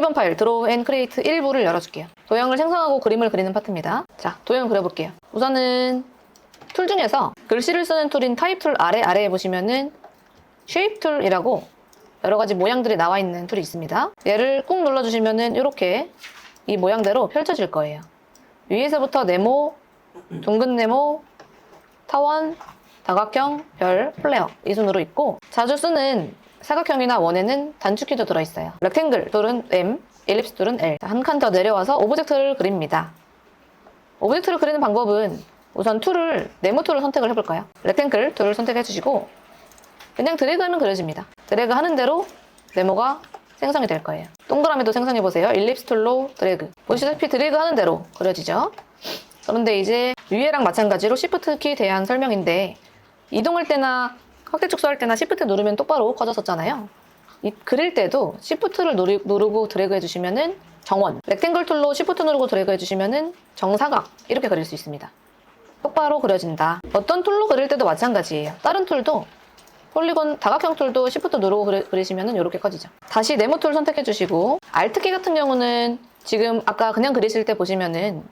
종이번 파일 드로우 앤 크리에이트 1부를 열어줄게요. 도형을 생성하고 그림을 그리는 파트입니다. 자, 도형 그려볼게요. 우선은 툴 중에서 글씨를 쓰는 툴인 타입 툴 아래에 보시면은 쉐입 툴이라고 여러 가지 모양들이 나와 있는 툴이 있습니다. 얘를 꾹 눌러주시면은 이렇게 이 모양대로 펼쳐질 거예요. 위에서부터 네모, 둥근 네모, 타원, 다각형, 별, 플레어 이 순으로 있고, 자주 쓰는 사각형이나 원에는 단축키도 들어있어요. 렉탱글 툴은 M, 엘립스 툴은 L. 한 칸 더 내려와서 오브젝트를 그립니다. 오브젝트를 그리는 방법은 우선 네모 툴을 선택을 해볼까요? 렉탱글 툴을 선택해주시고 그냥 드래그하면 그려집니다. 드래그 하는 대로 네모가 생성이 될 거예요. 동그라미도 생성해보세요. 엘립스 툴로 드래그. 보시다시피 드래그 하는 대로 그려지죠? 그런데 이제 위에랑 마찬가지로 Shift 키 대한 설명인데, 이동할 때나 확대 축소할 때나 Shift 누르면 똑바로 커졌었잖아요. 그릴 때도 Shift를 누르고 드래그 해주시면은 정원, 렉탱글 툴로 Shift 누르고 드래그 해주시면은 정사각 이렇게 그릴 수 있습니다. 똑바로 그려진다. 어떤 툴로 그릴 때도 마찬가지예요. 다른 툴도 폴리곤 다각형 툴도 Shift 누르고 그리시면은 이렇게 커지죠. 다시 네모 툴 선택해 주시고, Alt 키 같은 경우는 지금 아까 그냥 그리실 때 보시면은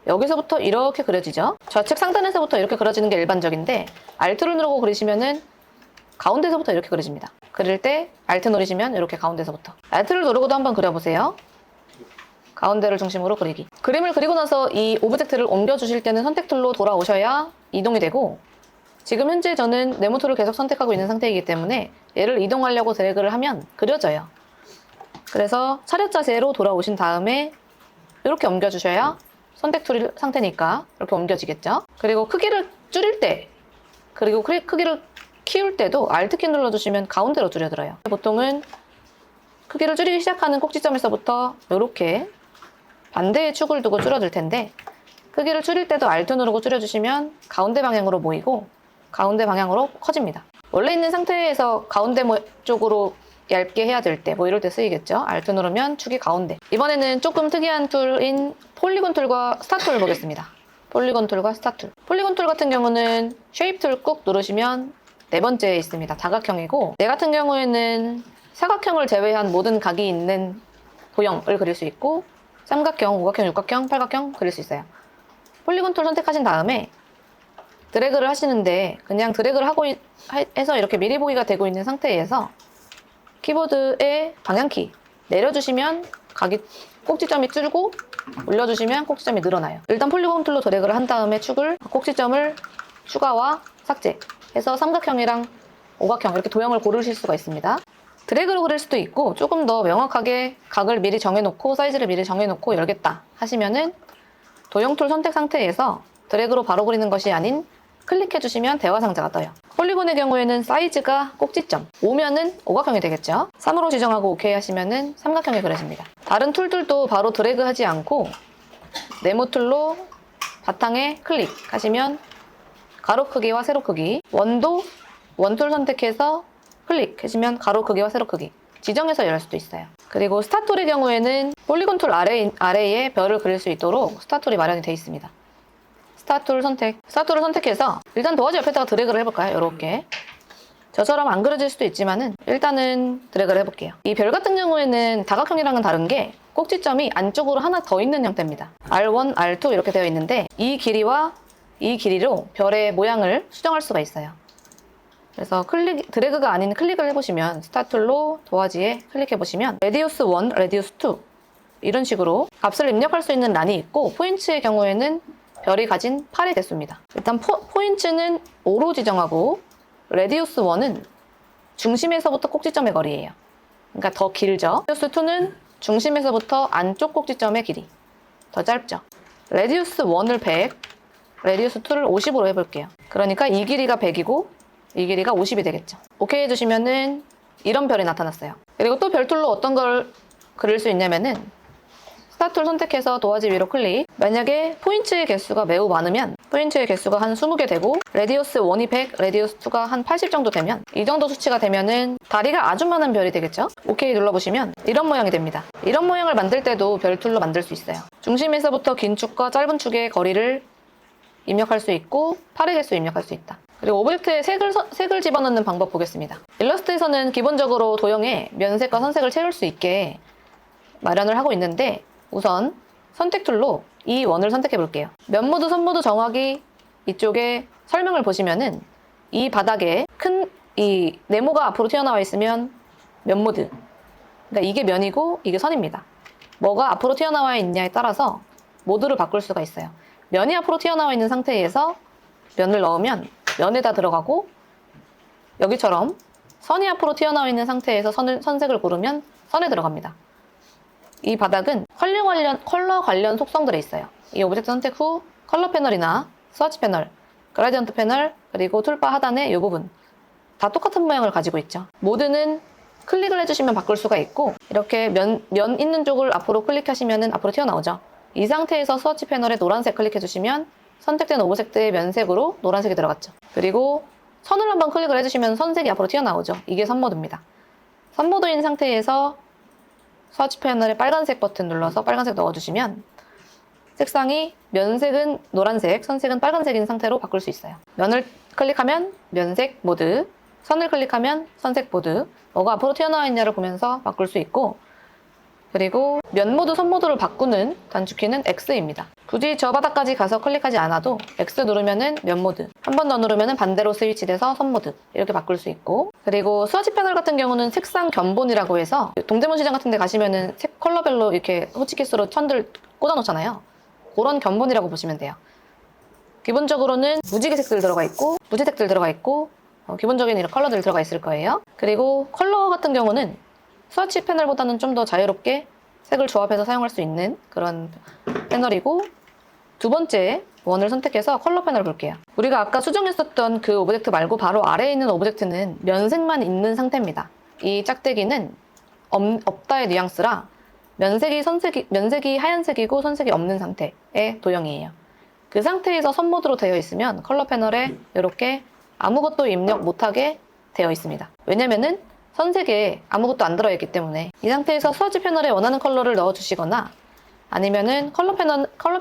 여기서부터 이렇게 그려지죠. 좌측 상단에서부터 이렇게 그려지는 게 일반적인데, Alt를 누르고 그리시면은 가운데서부터 이렇게 그려집니다. 그릴 때 Alt 누르시면 이렇게 가운데서부터. Alt를 누르고도 한번 그려보세요. 가운데를 중심으로 그리기. 그림을 그리고 나서 이 오브젝트를 옮겨주실 때는 선택 툴로 돌아오셔야 이동이 되고, 지금 현재 저는 네모 툴을 계속 선택하고 있는 상태이기 때문에 얘를 이동하려고 드래그를 하면 그려져요. 그래서 차렷 자세로 돌아오신 다음에 이렇게 옮겨주셔야 선택 툴 상태니까 이렇게 옮겨지겠죠. 그리고 크기를 줄일 때, 그리고 크기를 키울 때도 Alt 키 눌러주시면 가운데로 줄여들어요. 보통은 크기를 줄이기 시작하는 꼭지점에서부터 이렇게 반대의 축을 두고 줄어들 텐데, 크기를 줄일 때도 Alt 누르고 줄여주시면 가운데 방향으로 모이고 가운데 방향으로 커집니다. 원래 있는 상태에서 가운데 쪽으로 얇게 해야 될 때, 이럴 때 쓰이겠죠. Alt 누르면 축이 가운데. 이번에는 조금 특이한 툴인 폴리곤 툴과 스타 툴을 보겠습니다. 폴리곤 툴과 스타 툴. 폴리곤 툴 같은 경우는 쉐입 툴 꾹 누르시면 네 번째에 있습니다. 다각형이고, 얘 같은 경우에는 사각형을 제외한 모든 각이 있는 도형을 그릴 수 있고, 삼각형, 오각형, 육각형, 팔각형 그릴 수 있어요. 폴리곤 툴 선택하신 다음에 드래그를 하시는데, 그냥 드래그를 해서 이렇게 미리 보기가 되고 있는 상태에서 키보드의 방향키 내려주시면 꼭지점이 줄고, 올려주시면 꼭지점이 늘어나요. 일단 폴리곤 툴로 드래그를 한 다음에 꼭지점을 추가와 삭제 해서 삼각형이랑 오각형 이렇게 도형을 고르실 수가 있습니다. 드래그로 그릴 수도 있고, 조금 더 명확하게 각을 미리 정해놓고 사이즈를 미리 정해놓고 열겠다 하시면은 도형 툴 선택 상태에서 드래그로 바로 그리는 것이 아닌 클릭해주시면 대화 상자가 떠요. 폴리곤의 경우에는 사이즈가 꼭지점, 5면은 오각형이 되겠죠. 3으로 지정하고 OK 하시면은 삼각형이 그려집니다. 다른 툴들도 바로 드래그 하지 않고 네모 툴로 바탕에 클릭하시면 가로 크기와 세로 크기, 원툴 선택해서 클릭하시면 가로 크기와 세로 크기 지정해서 열 수도 있어요. 그리고 스타 툴의 경우에는 폴리곤 툴 아래에 별을 그릴 수 있도록 스타 툴이 마련이 되어 있습니다. 스타 툴을 선택해서 일단 도화지 옆에다가 드래그를 해볼까요? 이렇게. 저처럼 안 그려질 수도 있지만은 일단은 드래그를 해볼게요. 이 별 같은 경우에는 다각형이랑은 다른 게 꼭지점이 안쪽으로 하나 더 있는 형태입니다. R1, R2 이렇게 되어 있는데, 이 길이와 이 길이로 별의 모양을 수정할 수가 있어요. 그래서 드래그가 아닌 클릭을 해보시면, 스타 툴로 도화지에 클릭해보시면 레디우스 1, 레디우스 2 이런 식으로 값을 입력할 수 있는 란이 있고, 포인트의 경우에는 별이 가진 8의 대수입니다. 일단 포인트는 5로 지정하고, 레디우스 1은 중심에서부터 꼭지점의 거리예요. 그러니까 더 길죠. 레디우스 2는 중심에서부터 안쪽 꼭지점의 길이, 더 짧죠. 레디우스 1을 100, 레디우스 2를 50으로 해볼게요. 그러니까 이 길이가 100이고 이 길이가 50이 되겠죠. 오케이 해주시면은 이런 별이 나타났어요. 그리고 또 별 툴로 어떤 걸 그릴 수 있냐면은, 스타 툴 선택해서 도화지 위로 클릭. 만약에 포인트의 개수가 매우 많으면 포인트의 개수가 한 20개 되고, 레디우스 1이 100, 레디우스 2가 한 80 정도 되면, 이 정도 수치가 되면은 다리가 아주 많은 별이 되겠죠. 오케이 눌러보시면 이런 모양이 됩니다. 이런 모양을 만들 때도 별 툴로 만들 수 있어요. 중심에서부터 긴 축과 짧은 축의 거리를 입력할 수 있고, 8의 개수 입력할 수 있다. 그리고 오브젝트에 색을 집어넣는 방법 보겠습니다. 일러스트에서는 기본적으로 도형에 면색과 선색을 채울 수 있게 마련을 하고 있는데 우선 선택 툴로 이 원을 선택해 볼게요. 면 모드, 선 모드 정하기 이쪽에 설명을 보시면은 이 바닥에 큰 이 네모가 앞으로 튀어나와 있으면 면 모드. 그러니까 이게 면이고 이게 선입니다. 뭐가 앞으로 튀어나와 있냐에 따라서 모드를 바꿀 수가 있어요. 면이 앞으로 튀어나와 있는 상태에서 면을 넣으면 면에다 들어가고 여기처럼 선이 앞으로 튀어나와 있는 상태에서 선색을 고르면 선에 들어갑니다. 이 바닥은 컬러 관련 속성들에 있어요. 이 오브젝트 선택 후 컬러 패널이나 스와치 패널, 그라디언트 패널, 그리고 툴바 하단의 이 부분 다 똑같은 모양을 가지고 있죠. 모드는 클릭을 해주시면 바꿀 수가 있고 이렇게 면 있는 쪽을 앞으로 클릭하시면 앞으로 튀어나오죠. 이 상태에서 스와치 패널에 노란색 클릭해주시면 선택된 오브젝트의 면색으로 노란색이 들어갔죠. 그리고 선을 한번 클릭을 해주시면 선색이 앞으로 튀어나오죠. 이게 선모드입니다. 선모드인 상태에서 스와치 패널에 빨간색 버튼 눌러서 빨간색 넣어주시면 색상이 면색은 노란색, 선색은 빨간색인 상태로 바꿀 수 있어요. 면을 클릭하면 면색 모드, 선을 클릭하면 선색 모드, 뭐가 앞으로 튀어나와 있냐를 보면서 바꿀 수 있고 그리고 면 모드, 선 모드를 바꾸는 단축키는 X입니다. 굳이 저 바닥까지 가서 클릭하지 않아도 X 누르면은 면 모드, 한 번 더 누르면은 반대로 스위치돼서 선 모드 이렇게 바꿀 수 있고 그리고 스와치 패널 같은 경우는 색상 견본이라고 해서 동대문 시장 같은 데 가시면은 색 컬러별로 이렇게 호치키스로 천들 꽂아 놓잖아요. 그런 견본이라고 보시면 돼요. 기본적으로는 무지개 색들 들어가 있고 무지색들 들어가 있고 기본적인 이런 컬러들 들어가 있을 거예요. 그리고 컬러 같은 경우는 스와치 패널보다는 좀 더 자유롭게 색을 조합해서 사용할 수 있는 그런 패널이고 두 번째 원을 선택해서 컬러 패널을 볼게요. 우리가 아까 수정했었던 그 오브젝트 말고 바로 아래에 있는 오브젝트는 면색만 있는 상태입니다. 이 짝대기는 없다의 뉘앙스라 면색이 하얀색이고 선색이 없는 상태의 도형이에요. 그 상태에서 선 모드로 되어 있으면 컬러 패널에 이렇게 아무것도 입력 못하게 되어 있습니다. 왜냐면은 선색에 아무것도 안 들어있기 때문에 이 상태에서 스와치 패널에 원하는 컬러를 넣어주시거나 아니면은 컬러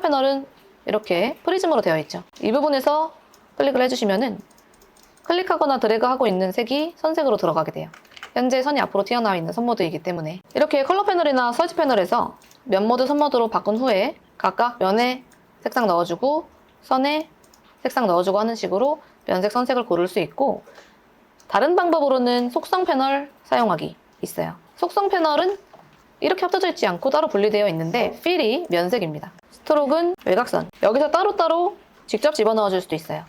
패널은 이렇게 프리즘으로 되어 있죠. 이 부분에서 클릭을 해주시면은 클릭하거나 드래그하고 있는 색이 선색으로 들어가게 돼요. 현재 선이 앞으로 튀어나와 있는 선 모드이기 때문에 이렇게 컬러 패널이나 스와치 패널에서 면 모드, 선 모드로 바꾼 후에 각각 면에 색상 넣어주고 선에 색상 넣어주고 하는 식으로 면색, 선색을 고를 수 있고 다른 방법으로는 속성 패널 사용하기 있어요. 속성 패널은 이렇게 합쳐져 있지 않고 따로 분리되어 있는데 필이 면색입니다. 스트로크는 외곽선. 여기서 따로따로 직접 집어넣어 줄 수도 있어요.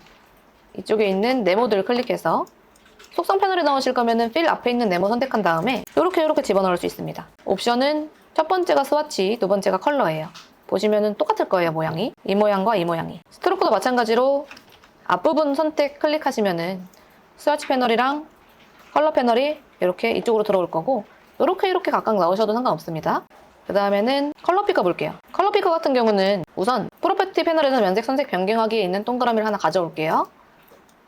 이쪽에 있는 네모들을 클릭해서 속성 패널에 넣으실 거면은 필 앞에 있는 네모 선택한 다음에 이렇게 집어넣을 수 있습니다. 옵션은 첫 번째가 스와치, 두 번째가 컬러예요. 보시면은 똑같을 거예요, 모양이. 이 모양과 이 모양이. 스트로크도 마찬가지로 앞부분 선택 클릭하시면은 스와치 패널이랑 컬러 패널이 이렇게 이쪽으로 들어올 거고 이렇게 각각 넣으셔도 상관없습니다. 그 다음에는 컬러 피커 볼게요. 컬러 피커 같은 경우는 우선 프로퍼티 패널에서 면색, 선색 변경하기에 있는 동그라미를 하나 가져올게요.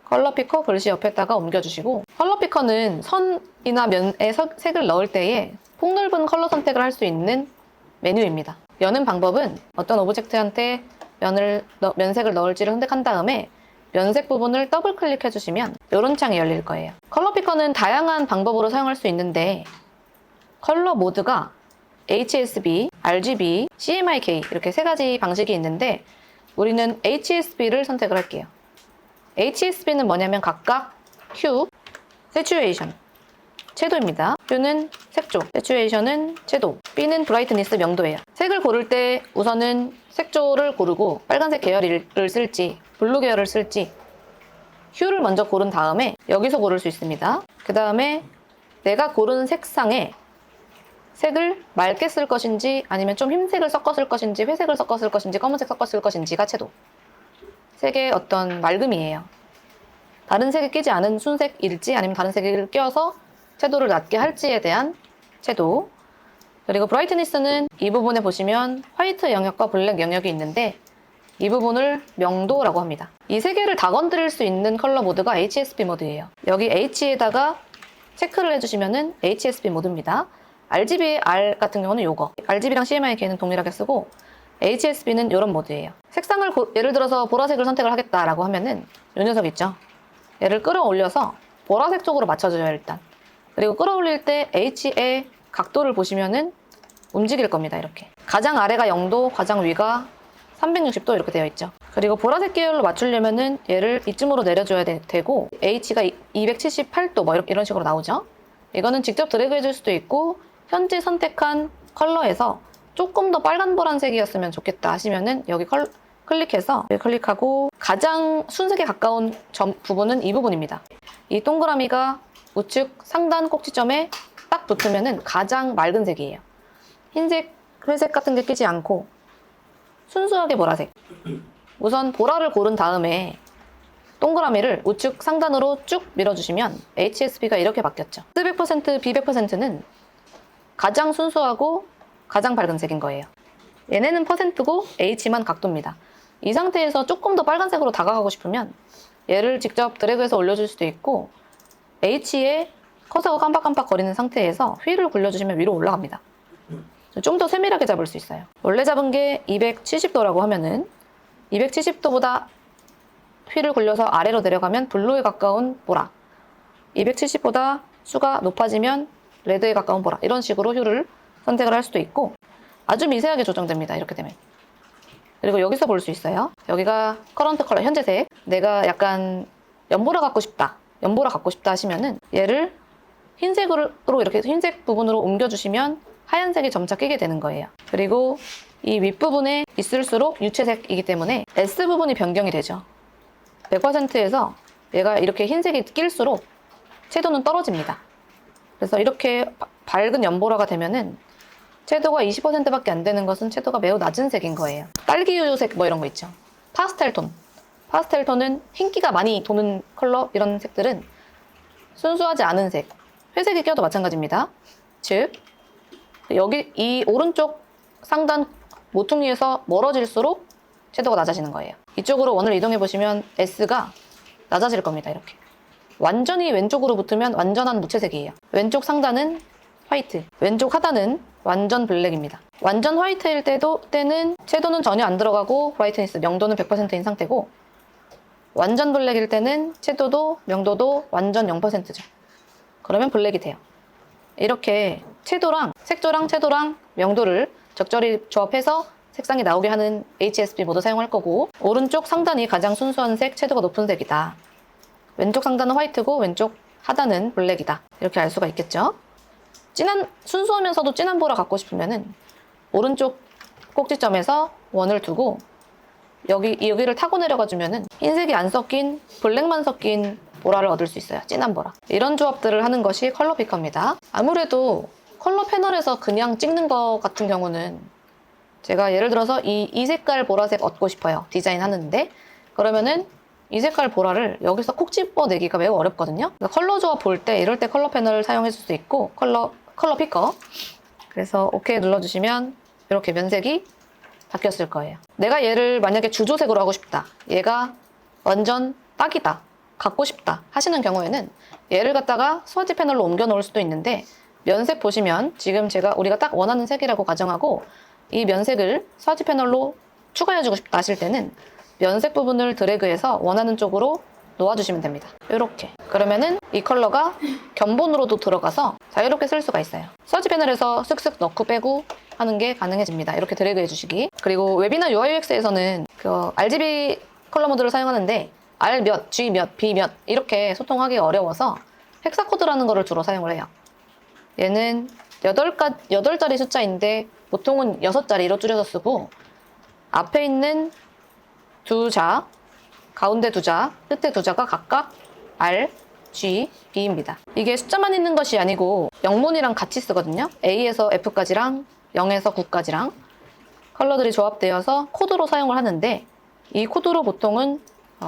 컬러 피커 글씨 옆에다가 옮겨주시고 컬러 피커는 선이나 면에 색을 넣을 때에 폭넓은 컬러 선택을 할 수 있는 메뉴입니다. 여는 방법은 어떤 오브젝트한테 면색을 넣을지를 선택한 다음에 면색 부분을 더블 클릭해 주시면 이런 창이 열릴 거예요. 컬러 피커는 다양한 방법으로 사용할 수 있는데 컬러 모드가 HSB, RGB, CMYK 이렇게 세 가지 방식이 있는데 우리는 HSB를 선택을 할게요. HSB는 뭐냐면 각각 Q, Saturation, 채도입니다. Q는 색조, Saturation은 채도, B는 Brightness, 명도예요. 색을 고를 때 우선은 색조를 고르고 빨간색 계열을 쓸지 블루 계열을 쓸지 Q를 먼저 고른 다음에 여기서 고를 수 있습니다. 그 다음에 내가 고른 색상에 색을 맑게 쓸 것인지 아니면 좀 흰색을 섞어 쓸 것인지 회색을 섞어 쓸 것인지 검은색 섞어 쓸 것인지가 채도. 색의 어떤 맑음이에요. 다른 색이 끼지 않은 순색일지 아니면 다른 색을 껴서 채도를 낮게 할지에 대한 채도. 그리고 브라이트니스는 이 부분에 보시면 화이트 영역과 블랙 영역이 있는데 이 부분을 명도라고 합니다. 이 세 개를 다 건드릴 수 있는 컬러 모드가 HSB 모드예요. 여기 H에다가 체크를 해주시면은 HSB 모드입니다. RGB R 같은 경우는 요거. RGB랑 CMYK는 동일하게 쓰고 HSB는 이런 모드예요. 색상을 예를 들어서 보라색을 선택을 하겠다라고 하면은 이 녀석 있죠. 얘를 끌어올려서 보라색 쪽으로 맞춰줘요 일단. 그리고 끌어올릴 때 H의 각도를 보시면은 움직일 겁니다. 이렇게. 가장 아래가 0도, 가장 위가 360도 이렇게 되어 있죠. 그리고 보라색 계열로 맞추려면은 얘를 이쯤으로 내려줘야 되고 H가 278도 뭐 이런 식으로 나오죠. 이거는 직접 드래그 해줄 수도 있고 현재 선택한 컬러에서 조금 더 빨간 보라색이었으면 좋겠다 하시면은 여기 클릭해서 클릭하고 가장 순색에 가까운 부분은 이 부분입니다. 이 동그라미가 우측 상단 꼭지점에 딱 붙으면은 가장 맑은 색이에요. 흰색, 회색 같은 게 끼지 않고 순수하게 보라색. 우선 보라를 고른 다음에 동그라미를 우측 상단으로 쭉 밀어주시면 HSB가 이렇게 바뀌었죠. S100%, B100%는 가장 순수하고 가장 밝은 색인 거예요. 얘네는 퍼센트고 H만 각도입니다. 이 상태에서 조금 더 빨간색으로 다가가고 싶으면 얘를 직접 드래그해서 올려줄 수도 있고 H에 커서가 깜빡깜빡 거리는 상태에서 휠을 굴려주시면 위로 올라갑니다. 좀 더 세밀하게 잡을 수 있어요. 원래 잡은 게 270도라고 하면은 270도보다 휠을 굴려서 아래로 내려가면 블루에 가까운 보라, 270보다 수가 높아지면 레드에 가까운 보라, 이런 식으로 휠을 선택을 할 수도 있고 아주 미세하게 조정됩니다. 이렇게 되면. 그리고 여기서 볼 수 있어요. 여기가 커런트 컬러, 현재색. 내가 약간 연보라 갖고 싶다 하시면은 얘를 흰색으로 이렇게 흰색 부분으로 옮겨주시면 하얀색이 점차 끼게 되는 거예요. 그리고 이 윗부분에 있을수록 유채색이기 때문에 S 부분이 변경이 되죠. 100%에서 얘가 이렇게 흰색이 낄수록 채도는 떨어집니다. 그래서 이렇게 밝은 연보라가 되면은 채도가 20%밖에 안 되는 것은 채도가 매우 낮은 색인 거예요. 딸기우유색 뭐 이런 거 있죠. 파스텔 톤. 파스텔 톤은 흰기가 많이 도는 컬러, 이런 색들은 순수하지 않은 색. 회색이 껴도 마찬가지입니다. 즉 여기 이 오른쪽 상단 모퉁이에서 멀어질수록 채도가 낮아지는 거예요. 이쪽으로 원을 이동해 보시면 S가 낮아질 겁니다. 이렇게. 완전히 왼쪽으로 붙으면 완전한 무채색이에요. 왼쪽 상단은 화이트, 왼쪽 하단은 완전 블랙입니다. 완전 화이트일 때는 채도는 전혀 안 들어가고 브라이트니스, 명도는 100%인 상태고 완전 블랙일 때는 채도도 명도도 완전 0%죠. 그러면 블랙이 돼요. 이렇게 색조랑 채도랑 명도를 적절히 조합해서 색상이 나오게 하는 HSB 모두 사용할 거고 오른쪽 상단이 가장 순수한 색, 채도가 높은 색이다. 왼쪽 상단은 화이트고 왼쪽 하단은 블랙이다. 이렇게 알 수가 있겠죠. 순수하면서도 진한 보라 갖고 싶으면은 오른쪽 꼭지점에서 원을 두고 여기를 타고 내려가 주면은 흰색이 안 섞인 블랙만 섞인 보라를 얻을 수 있어요. 진한 보라. 이런 조합들을 하는 것이 컬러 피커입니다. 아무래도 컬러 패널에서 그냥 찍는 것 같은 경우는 제가 예를 들어서 이 색깔 보라색 얻고 싶어요. 디자인 하는데 그러면은 이 색깔 보라를 여기서 콕 집어내기가 매우 어렵거든요. 컬러 조합 볼 때 이럴 때 컬러 패널을 사용해 줄 수 있고 컬러 피커. 그래서 OK 눌러주시면 이렇게 면색이 바뀌었을 거예요. 내가 얘를 만약에 주조색으로 하고 싶다. 얘가 완전 딱이다. 갖고 싶다 하시는 경우에는 얘를 갖다가 스와치 패널로 옮겨 놓을 수도 있는데 면색 보시면 지금 우리가 딱 원하는 색이라고 가정하고 이 면색을 스와치 패널로 추가해주고 싶다 하실 때는 면색 부분을 드래그해서 원하는 쪽으로 놓아주시면 됩니다. 이렇게. 그러면은 이 컬러가 견본으로도 들어가서 자유롭게 쓸 수가 있어요. 스와치 패널에서 쓱쓱 넣고 빼고 하는 게 가능해집니다. 이렇게 드래그 해주시기. 그리고 웹이나 UI/UX에서는 RGB 컬러 모드를 사용하는데 R 몇, G 몇, B 몇 이렇게 소통하기 어려워서 헥사코드라는 거를 주로 사용을 해요. 얘는 8자리 숫자인데 보통은 6자리로 줄여서 쓰고 앞에 있는 두 자, 가운데 두 자, 끝에 두 자가 각각 R, G, B입니다. 이게 숫자만 있는 것이 아니고 영문이랑 같이 쓰거든요. A에서 F까지랑 0에서 9까지랑 컬러들이 조합되어서 코드로 사용을 하는데 이 코드로 보통은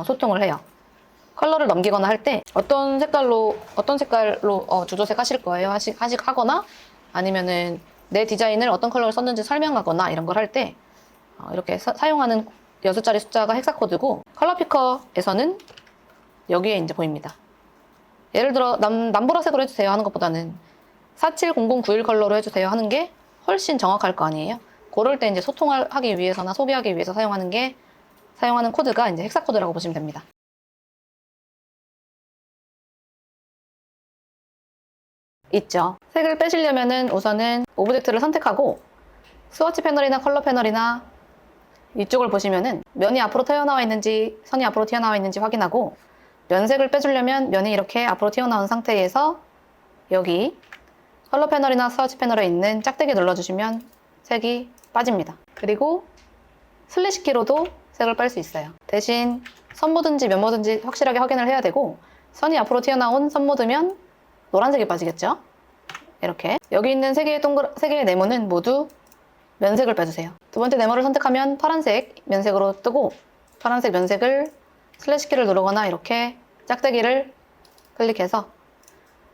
소통을 해요. 컬러를 넘기거나 할 때 어떤 색깔로 주조색 하실 거예요 하거나 아니면은 내 디자인을 어떤 컬러를 썼는지 설명하거나 이런 걸 할 때 이렇게 사용하는 6자리 숫자가 헥사코드고 컬러 피커에서는 여기에 이제 보입니다. 예를 들어 남보라색으로 해주세요 하는 것보다는 470091 컬러로 해주세요 하는 게 훨씬 정확할 거 아니에요. 그럴 때 이제 소통하기 위해서나 소개하기 위해서 사용하는 코드가 이제 헥사코드라고 보시면 됩니다. 있죠. 색을 빼시려면은 우선은 오브젝트를 선택하고 스와치 패널이나 컬러 패널이나 이쪽을 보시면은 면이 앞으로 튀어나와 있는지 선이 앞으로 튀어나와 있는지 확인하고, 면색을 빼주려면 면이 이렇게 앞으로 튀어나온 상태에서 여기 컬러 패널이나 스와치 패널에 있는 짝대기 눌러주시면 색이 빠집니다. 그리고 슬래시 키로도 색을 뺄 수 있어요. 대신 선 모드인지 면 모드인지 확실하게 확인을 해야 되고, 선이 앞으로 튀어나온 선 모드면 노란색이 빠지겠죠? 이렇게 여기 있는 세 개의 네모는 모두 면색을 빼주세요. 두 번째 네모를 선택하면 파란색 면색으로 뜨고, 파란색 면색을 슬래시 키를 누르거나 이렇게 짝대기를 클릭해서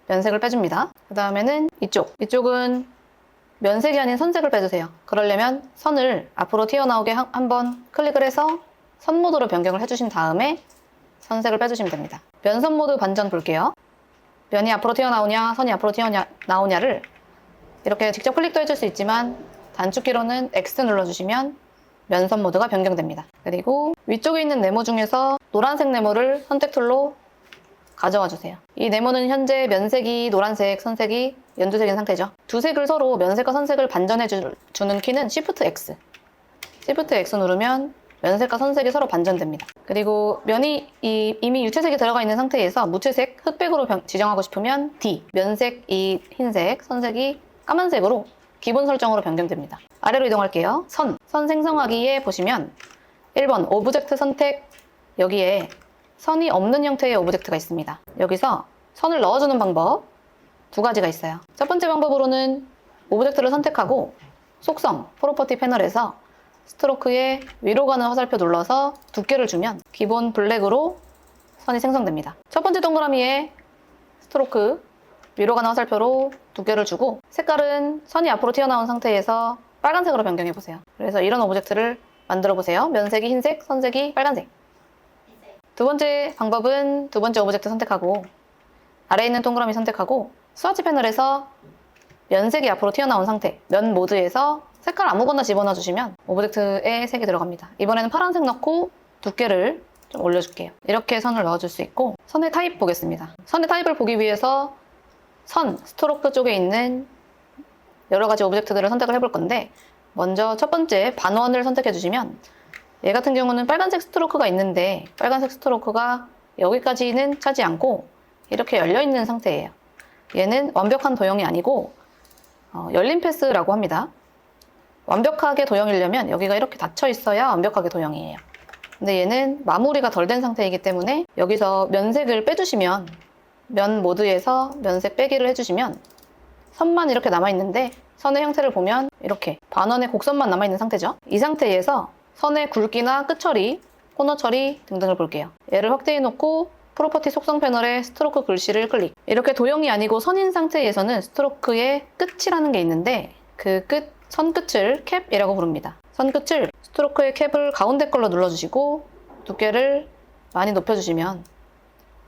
면색을 빼줍니다. 그 다음에는 이쪽은 면색이 아닌 선색을 빼주세요. 그러려면 선을 앞으로 튀어나오게 한번 클릭을 해서 선 모드로 변경을 해주신 다음에 선색을 빼주시면 됩니다. 면선 모드 반전 볼게요. 면이 앞으로 튀어나오냐 선이 앞으로 튀어나오냐를 이렇게 직접 클릭도 해줄 수 있지만, 단축키로는 X 눌러주시면 면선 모드가 변경됩니다. 그리고 위쪽에 있는 네모 중에서 노란색 네모를 선택 툴로 가져와 주세요. 이 네모는 현재 면색이 노란색, 선색이 연두색인 상태죠. 두 색을 서로 면색과 선색을 반전해 주는 키는 Shift X. Shift X 누르면 면색과 선색이 서로 반전됩니다. 그리고 면이 이미 유채색이 들어가 있는 상태에서 무채색, 흑백으로 지정하고 싶으면 D. 면색 이 흰색, 선색이 까만색으로 기본 설정으로 변경됩니다. 아래로 이동할게요. 선 생성하기에 보시면 1번 오브젝트 선택, 여기에 선이 없는 형태의 오브젝트가 있습니다. 여기서 선을 넣어주는 방법 두 가지가 있어요. 첫 번째 방법으로는 오브젝트를 선택하고 속성, 프로퍼티 패널에서 스트로크에 위로 가는 화살표 눌러서 두께를 주면 기본 블랙으로 선이 생성됩니다. 첫 번째 동그라미에 스트로크 위로 가는 화살표로 두께를 주고, 색깔은 선이 앞으로 튀어나온 상태에서 빨간색으로 변경해 보세요. 그래서 이런 오브젝트를 만들어 보세요. 면색이 흰색, 선색이 빨간색. 두 번째 방법은 두 번째 오브젝트 선택하고 아래에 있는 동그라미 선택하고 스와치 패널에서 면색이 앞으로 튀어나온 상태, 면 모드에서 색깔 아무거나 집어넣어 주시면 오브젝트에 색이 들어갑니다. 이번에는 파란색 넣고 두께를 좀 올려줄게요. 이렇게 선을 넣어줄 수 있고, 선의 타입 보겠습니다. 선의 타입을 보기 위해서 선, 스트로크 쪽에 있는 여러 가지 오브젝트들을 선택을 해볼 건데, 먼저 첫 번째 반원을 선택해 주시면 얘 같은 경우는 빨간색 스트로크가 있는데 빨간색 스트로크가 여기까지는 차지 않고 이렇게 열려있는 상태예요. 얘는 완벽한 도형이 아니고 열린 패스라고 합니다. 완벽하게 도형이려면 여기가 이렇게 닫혀 있어야 완벽하게 도형이에요. 근데 얘는 마무리가 덜 된 상태이기 때문에 여기서 면색을 빼주시면, 면 모드에서 면색 빼기를 해주시면 선만 이렇게 남아있는데 선의 형태를 보면 이렇게 반원의 곡선만 남아있는 상태죠. 이 상태에서 선의 굵기나 끝 처리, 코너 처리 등등을 볼게요. 얘를 확대해 놓고 프로퍼티 속성 패널에 스트로크 글씨를 클릭. 이렇게 도형이 아니고 선인 상태에서는 스트로크의 끝이라는 게 있는데 그 선 끝을 캡이라고 부릅니다. 선 끝을 스트로크의 캡을 가운데 걸로 눌러주시고 두께를 많이 높여주시면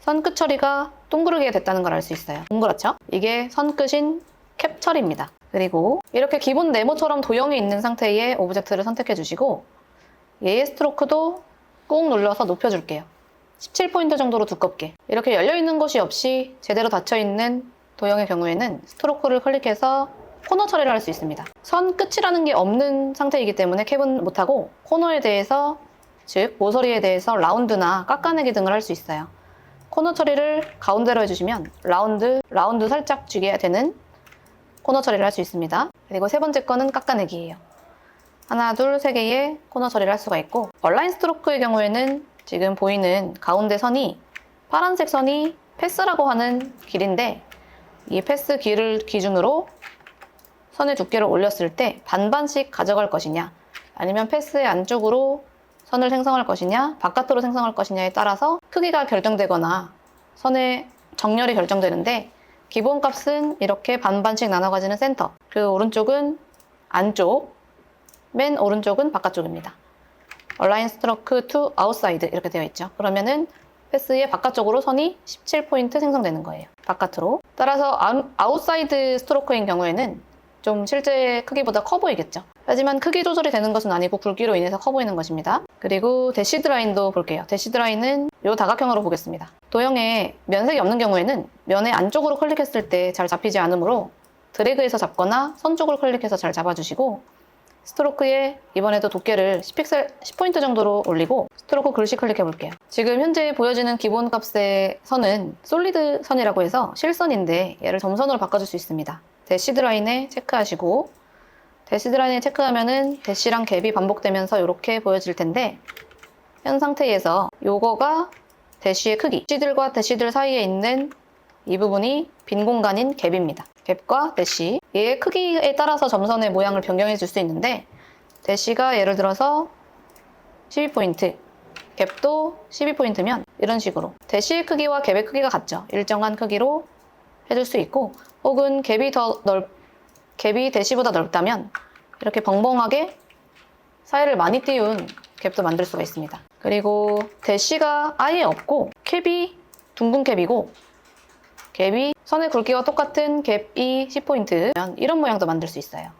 선 끝 처리가 동그랗게 됐다는 걸 알 수 있어요. 동그랗죠? 이게 선 끝인 캡 처리입니다. 그리고 이렇게 기본 네모처럼 도형이 있는 상태의 오브젝트를 선택해 주시고 얘의 스트로크도 꾹 눌러서 높여줄게요. 17포인트 정도로 두껍게. 이렇게 열려있는 곳이 없이 제대로 닫혀있는 도형의 경우에는 스트로크를 클릭해서 코너 처리를 할 수 있습니다. 선 끝이라는 게 없는 상태이기 때문에 캡은 못하고 코너에 대해서, 즉 모서리에 대해서 라운드나 깎아내기 등을 할 수 있어요. 코너 처리를 가운데로 해주시면 라운드 살짝 쥐게 되는 코너 처리를 할 수 있습니다. 그리고 세 번째 거는 깎아내기예요. 하나, 둘, 세 개의 코너 처리를 할 수가 있고, 얼라인 스트로크의 경우에는 지금 보이는 가운데 선이 파란색 선이 패스라고 하는 길인데 이 패스 길을 기준으로 선의 두께를 올렸을 때 반반씩 가져갈 것이냐, 아니면 패스의 안쪽으로 선을 생성할 것이냐, 바깥으로 생성할 것이냐에 따라서 크기가 결정되거나 선의 정렬이 결정되는데, 기본 값은 이렇게 반반씩 나눠 가지는 센터, 그 오른쪽은 안쪽, 맨 오른쪽은 바깥쪽입니다. 얼라인 스트로크 to outside 이렇게 되어 있죠. 그러면은 패스의 바깥쪽으로 선이 17포인트 생성되는 거예요. 바깥으로. 따라서 아웃사이드 스트로크인 경우에는 좀 실제 크기보다 커 보이겠죠. 하지만 크기 조절이 되는 것은 아니고 굵기로 인해서 커 보이는 것입니다. 그리고 대시드 라인도 볼게요. 대시드 라인은 이 다각형으로 보겠습니다. 도형에 면색이 없는 경우에는 면의 안쪽으로 클릭했을 때 잘 잡히지 않으므로 드래그해서 잡거나 선 쪽을 클릭해서 잘 잡아주시고, 스트로크에 이번에도 두께를 10픽셀, 10포인트 정도로 올리고 스트로크 글씨 클릭해 볼게요. 지금 현재 보여지는 기본 값의 선은 솔리드 선이라고 해서 실선인데 얘를 점선으로 바꿔줄 수 있습니다. 대시드 라인에 체크하시고 대시드 라인에 체크하면은 대시랑 갭이 반복되면서 이렇게 보여질 텐데 현 상태에서 요거가 대시의 크기, 대시들과 대시들 사이에 있는 이 부분이 빈 공간인 갭입니다. 갭과 대시, 얘의 크기에 따라서 점선의 모양을 변경해 줄 수 있는데 대시가 예를 들어서 12포인트, 갭도 12포인트면 이런 식으로 대시의 크기와 갭의 크기가 같죠. 일정한 크기로 해줄 수 있고 혹은 갭이 대시보다 넓다면 이렇게 벙벙하게 사이를 많이 띄운 갭도 만들 수가 있습니다. 그리고 대시가 아예 없고 캡이 둥근 캡이고 갭이 선의 굵기와 똑같은 갭이 10포인트면 이런 모양도 만들 수 있어요.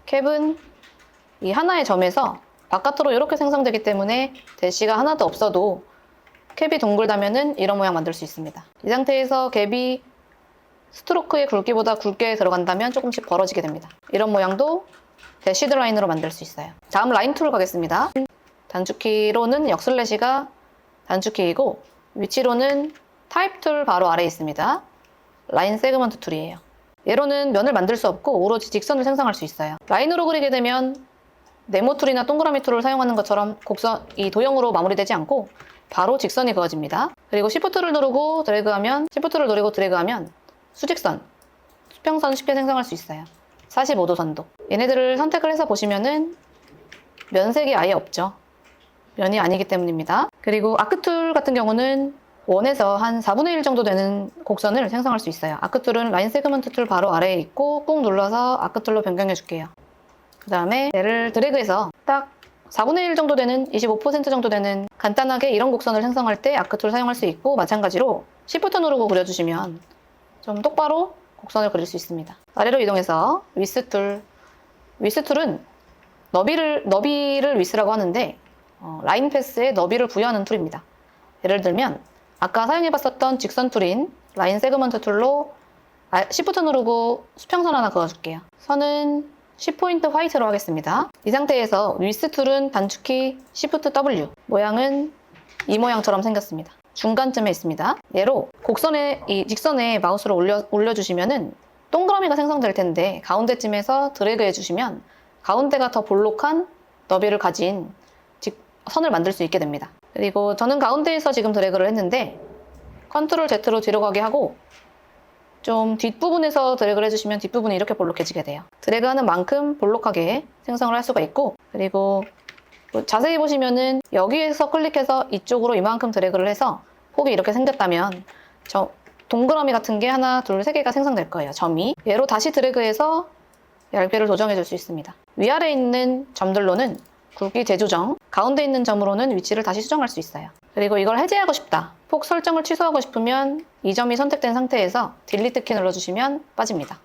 캡은 이 하나의 점에서 바깥으로 이렇게 생성되기 때문에 대시가 하나도 없어도 캡이 둥글다면 이런 모양 만들 수 있습니다. 이 상태에서 갭이 스트로크의 굵기보다 굵게 들어간다면 조금씩 벌어지게 됩니다. 이런 모양도 대시드 라인으로 만들 수 있어요. 다음 라인 툴 가겠습니다. 단축키로는 역슬래시가 단축키이고 위치로는 타입 툴 바로 아래에 있습니다. 라인 세그먼트 툴이에요. 얘로는 면을 만들 수 없고 오로지 직선을 생성할 수 있어요. 라인으로 그리게 되면 네모 툴이나 동그라미 툴을 사용하는 것처럼 이 도형으로 마무리되지 않고 바로 직선이 그어집니다. 그리고 Shift를 누르고 드래그하면 Shift를 누르고 드래그하면 수직선, 수평선 쉽게 생성할 수 있어요. 45도 선도. 얘네들을 선택을 해서 보시면은 면색이 아예 없죠. 면이 아니기 때문입니다. 그리고 아크 툴 같은 경우는 원에서 한 4분의 1 정도 되는 곡선을 생성할 수 있어요. 아크 툴은 라인 세그먼트 툴 바로 아래에 있고 꾹 눌러서 아크 툴로 변경해 줄게요. 그 다음에 얘를 드래그해서 딱 4분의 1 정도 되는 25% 정도 되는 간단하게 이런 곡선을 생성할 때 아크 툴 사용할 수 있고 마찬가지로 Shift 누르고 그려주시면 좀 똑바로 곡선을 그릴 수 있습니다. 아래로 이동해서 위스 툴. 위스 툴은 너비를 위스라고 하는데 라인 패스에 너비를 부여하는 툴입니다. 예를 들면 아까 사용해봤었던 직선 툴인 라인 세그먼트 툴로 Shift 누르고 수평선 하나 그어줄게요. 선은 10포인트 화이트로 하겠습니다. 이 상태에서 위스 툴은 단축키 Shift W, 모양은 이 모양처럼 생겼습니다. 중간쯤에 있습니다. 얘로 이 직선에 마우스를 올려주시면은 동그라미가 생성될 텐데 가운데쯤에서 드래그 해주시면 가운데가 더 볼록한 너비를 가진 선을 만들 수 있게 됩니다. 그리고 저는 가운데에서 지금 드래그를 했는데 컨트롤 Z로 뒤로 가게 하고 좀 뒷부분에서 드래그를 해주시면 뒷부분이 이렇게 볼록해지게 돼요. 드래그하는 만큼 볼록하게 생성을 할 수가 있고 그리고 자세히 보시면은 여기에서 클릭해서 이쪽으로 이만큼 드래그를 해서 폭이 이렇게 생겼다면 동그라미 같은 게 하나, 둘, 세 개가 생성될 거예요. 점이. 얘로 다시 드래그해서 얇게를 조정해 줄 수 있습니다. 위아래에 있는 점들로는 굵기 재조정, 가운데 있는 점으로는 위치를 다시 수정할 수 있어요. 그리고 이걸 해제하고 싶다. 폭 설정을 취소하고 싶으면 이 점이 선택된 상태에서 딜리트 키 눌러주시면 빠집니다.